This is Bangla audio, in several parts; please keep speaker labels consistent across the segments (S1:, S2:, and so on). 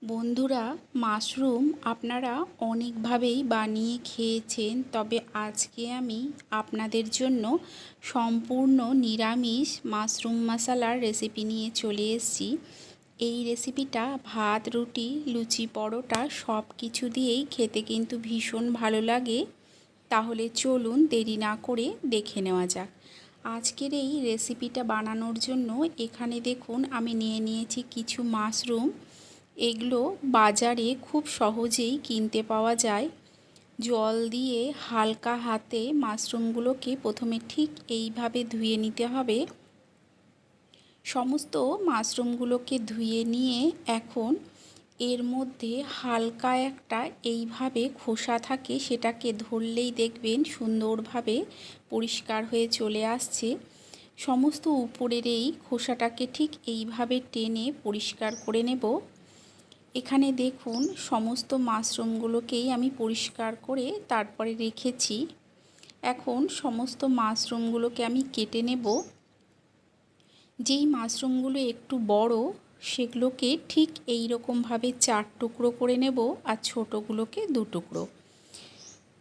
S1: বন্ধুরা, মাশরুম আপনারা অনেকভাবেই বানিয়ে খেয়েছেন, তবে আজকে আমি আপনাদের জন্য সম্পূর্ণ নিরামিষ মাশরুম মশালার রেসিপি নিয়ে চলে এসেছি। এই রেসিপিটা ভাত, রুটি, লুচি, পরোটা সব কিছু দিয়েই খেতে কিন্তু ভীষণ ভালো লাগে। তাহলে চলুন দেরি না করে দেখে নেওয়া যাক। আজকের এই রেসিপিটা বানানোর জন্য এখানে দেখুন আমি নিয়ে নিয়েছি কিছু মাশরুম। এগুলো বাজারে খুব সহজেই কিনতে পাওয়া যায়। জল দিয়ে হালকা হাতে মাশরুমগুলোকে প্রথমে ঠিক এইভাবে ধুয়ে নিতে হবে। সমস্ত মাশরুমগুলোকে ধুয়ে নিয়ে এখন এর মধ্যে হালকা একটা এইভাবে খোসা থাকে, সেটাকে ধরলেই দেখবেন সুন্দরভাবে পরিষ্কার হয়ে চলে আসছে। সমস্ত উপরের এই খোসাটাকে ঠিক এইভাবে টেনে পরিষ্কার করে নেব। এখানে দেখুন সমস্ত মাশরুমগুলোকেই আমি পরিষ্কার করে তারপরে রেখেছি। এখন সমস্ত মাশরুমগুলোকে আমি কেটে নেব। যেই মাশরুমগুলো একটু বড় সেগুলোকে ঠিক এই রকমভাবে 4 টুকরো করে নেব, আর ছোটোগুলোকে 2 টুকরো।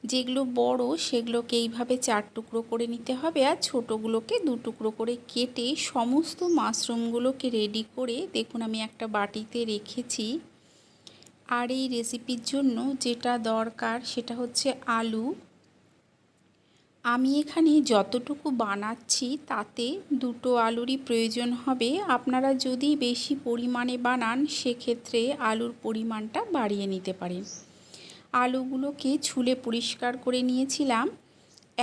S1: যেগুলো বড় সেগুলোকে এইভাবে 4 টুকরো করে নিতে হবে, আর ছোটোগুলোকে 2 টুকরো করে কেটে সমস্ত মাশরুমগুলোকে রেডি করে দেখুন আমি একটা বাটিতে রেখেছি। আর এই রেসিপির জন্য যেটা দরকার সেটা হচ্ছে আলু। আমি এখানে যতটুকু বানাচ্ছি তাতে 2টো আলুরই প্রয়োজন হবে। আপনারা যদি বেশি পরিমাণে বানান সেক্ষেত্রে আলুর পরিমাণটা বাড়িয়ে নিতে পারেন। আলুগুলোকে ছুলে পরিষ্কার করে নিয়েছিলাম।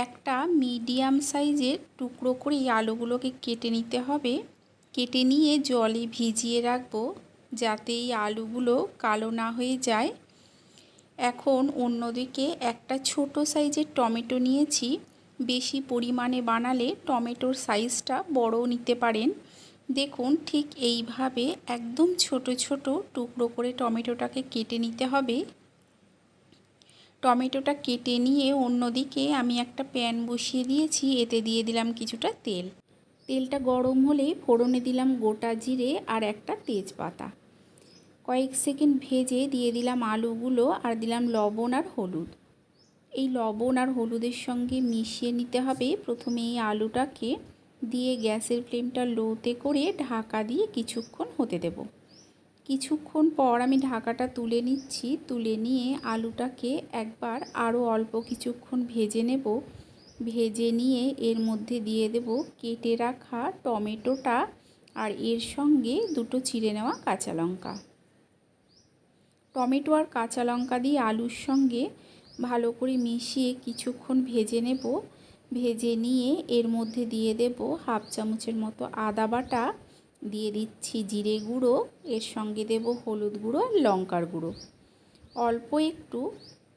S1: একটা মিডিয়াম সাইজের টুকরো করে এই আলুগুলোকে কেটে নিতে হবে। কেটে নিয়ে জলে ভিজিয়ে রাখবো যাতে এই আলুগুলো কালো না হয়ে যায়। এখন অন্যদিকে একটা ছোট সাইজের টমেটো নিয়েছি। বেশি পরিমাণে বানালে টমেটোর সাইজটা বড়ও নিতে পারেন। দেখুন ঠিক এইভাবে একদম ছোট ছোট টুকরো করে টমেটোটাকে কেটে নিতে হবে। টমেটোটা কেটে নিয়ে অন্যদিকে আমি একটা প্যান বসিয়ে দিয়েছি, এতে দিয়ে দিলাম কিছুটা তেল। তেলটা গরম হলে ফোড়নে দিলাম গোটা জিরে আর একটা তেজপাতা। কয়েক সেকেন্ড ভেজে দিয়ে দিলাম আলুগুলো আর দিলাম লবণ আর হলুদ। এই লবণ আর হলুদের সঙ্গে মিশিয়ে নিতে হবে। প্রথমে এই আলুটাকে দিয়ে গ্যাসের ফ্লেমটা লোতে করে ঢাকা দিয়ে কিছুক্ষণ হতে দেব। কিছুক্ষণ পর আমি ঢাকাটা তুলে নিচ্ছি। তুলে নিয়ে আলুটাকে একবার আরও অল্প কিছুক্ষণ ভেজে নেব। ভেজে নিয়ে এর মধ্যে দিয়ে দেব কেটে রাখা টমেটোটা আর এর সঙ্গে 2টো চিড়ে নেওয়া কাঁচা লঙ্কা। টমেটো আর কাঁচা লঙ্কা দিয়ে আলুর সঙ্গে ভালো করে মিশিয়ে কিছুক্ষণ ভেজে নেব। ভেজে নিয়ে এর মধ্যে দিয়ে দেব হাফ চামচের মতো আদা বাটা, দিয়ে দিচ্ছি জিরে গুঁড়ো, এর সঙ্গে দেব হলুদ গুঁড়ো আর লঙ্কার গুঁড়ো। অল্প একটু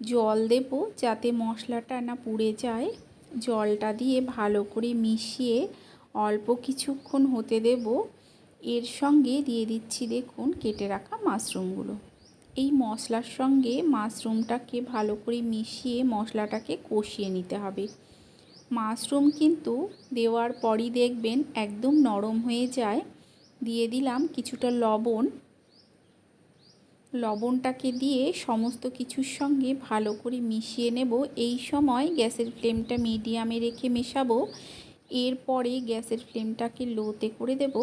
S1: জল দেব যাতে মশলাটা না পুড়ে যায়। জলটা দিয়ে ভালো করে মিশিয়ে অল্প কিছুক্ষণ হতে দেব। এর সঙ্গে দিয়ে দিচ্ছি দেখুন কেটে রাখা মাশরুমগুলো। এই মশলার সঙ্গে মাশরুমটাকে ভালো করে মিশিয়ে মশলাটাকে কষিয়ে নিতে হবে। মাশরুম কিন্তু দেওয়ার পরই দেখবেন একদম নরম হয়ে যায়। দিয়ে দিলাম কিছুটা লবণ। লবণটাকে দিয়ে সমস্ত কিছুর সঙ্গে ভালো করে মিশিয়ে নেব। এই সময় গ্যাসের ফ্লেমটা মিডিয়ামে রেখে মেশাবো। এরপরে গ্যাসের ফ্লেমটাকে লোতে করে দেব।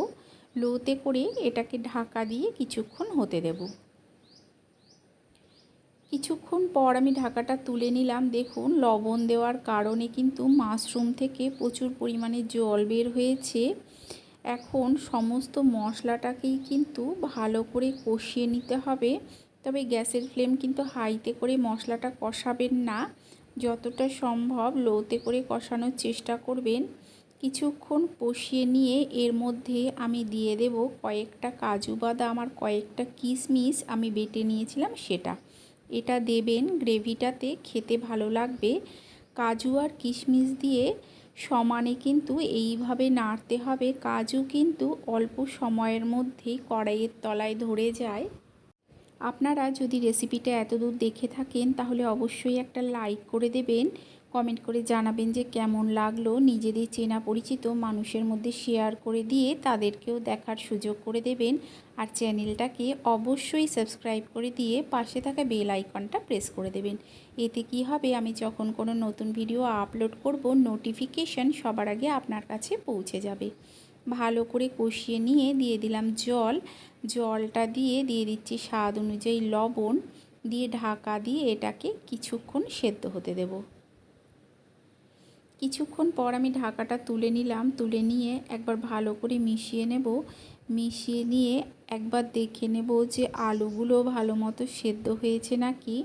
S1: লোতে করে এটাকে ঢাকা দিয়ে কিছুক্ষণ হতে দেব। কিছুক্ষণ পর আমি ঢাকাটা তুলে নিলাম। দেখুন লবণ দেওয়ার কারণে কিন্তু মাশরুম থেকে প্রচুর পরিমাণে জল বের হয়েছে। এখন সমস্ত মশলাটাকেই কিন্তু ভালো করে কষিয়ে নিতে হবে। তবে গ্যাসের ফ্লেম কিন্তু হাইতে করে মশলাটা কষাবেন না, যতটা সম্ভব লোতে করে কষানোর চেষ্টা করবেন। কিছুক্ষণ কষিয়ে নিয়ে এর মধ্যে আমি দিয়ে দেব কয়েকটা কাজু বাদাম আর কয়েকটা কিশমিশ আমি বেটে নিয়েছিলাম সেটা। এটা দেবেন, গ্রেভিটাতে খেতে ভালো লাগবে। কাজু আর কিশমিশ দিয়ে সমানে কিন্তু এইভাবে নাড়তে হবে। কাজু কিন্তু অল্প সময়ের মধ্যেই কড়াইয়ের তলায় ধরে যায়। আপনারা যদি রেসিপিটা এতদূর দেখে থাকেন তাহলে অবশ্যই একটা লাইক করে দেবেন। কমেন্ট করে জানাবেন যে কেমন লাগলো। নিজেদের চেনা পরিচিত মানুষের মধ্যে শেয়ার করে দিয়ে তাদেরকেও দেখার সুযোগ করে দেবেন। আর চ্যানেলটাকে অবশ্যই সাবস্ক্রাইব করে দিয়ে পাশে থাকা বেল আইকনটা প্রেস করে দেবেন। এতে কি হবে, আমি যখন কোনো নতুন ভিডিও আপলোড করব নোটিফিকেশান সবার আগে আপনার কাছে পৌঁছে যাবে। ভালো করে কষিয়ে নিয়ে দিয়ে দিলাম জল। জলটা দিয়ে দিচ্ছি স্বাদ অনুযায়ী লবণ, দিয়ে ঢাকা দিয়ে এটাকে কিছুক্ষণ সেদ্ধ হতে দেব। কিছুক্ষণ পর আমি ঢাকাটা তুলে নিলাম। তুলে নিয়ে একবার ভালো করে মিশিয়ে নেব। মিশিয়ে নিয়ে একবার দেখে নেব যে আলুগুলো ভালো মতো সেদ্ধ হয়েছে নাকি।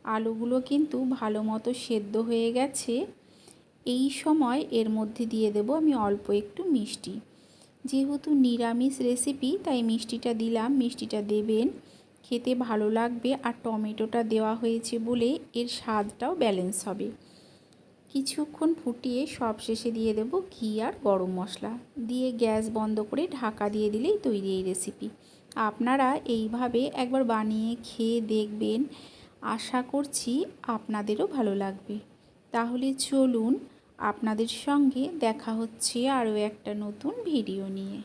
S1: আলুগুলো কিন্তু ভালো মতো সেদ্ধ হয়ে গেছে। এই সময় এর মধ্যে দিয়ে দেব আমি অল্প একটু মিষ্টি। যেহেতু নিরামিষ রেসিপি তাই মিষ্টিটা দিলাম। মিষ্টিটা দেবেন, খেতে ভালো লাগবে। আর টমেটোটা দেওয়া হয়েছে বলে এর স্বাদটাও ব্যালেন্স হবে। কিছুক্ষণ ফুটিয়ে সবশেষে দিয়ে দেব ঘি আর গরম মশলা দিয়ে গ্যাস বন্ধ করে ঢাকা দিয়ে দিলেই তৈরি এই রেসিপি। আপনারা এইভাবে একবার বানিয়ে খেয়ে দেখবেন, আশা করছি আপনাদেরও ভালো লাগবে। তাহলে চলুন, আপনাদের সঙ্গে দেখা হচ্ছে আরও একটা নতুন ভিডিও নিয়ে।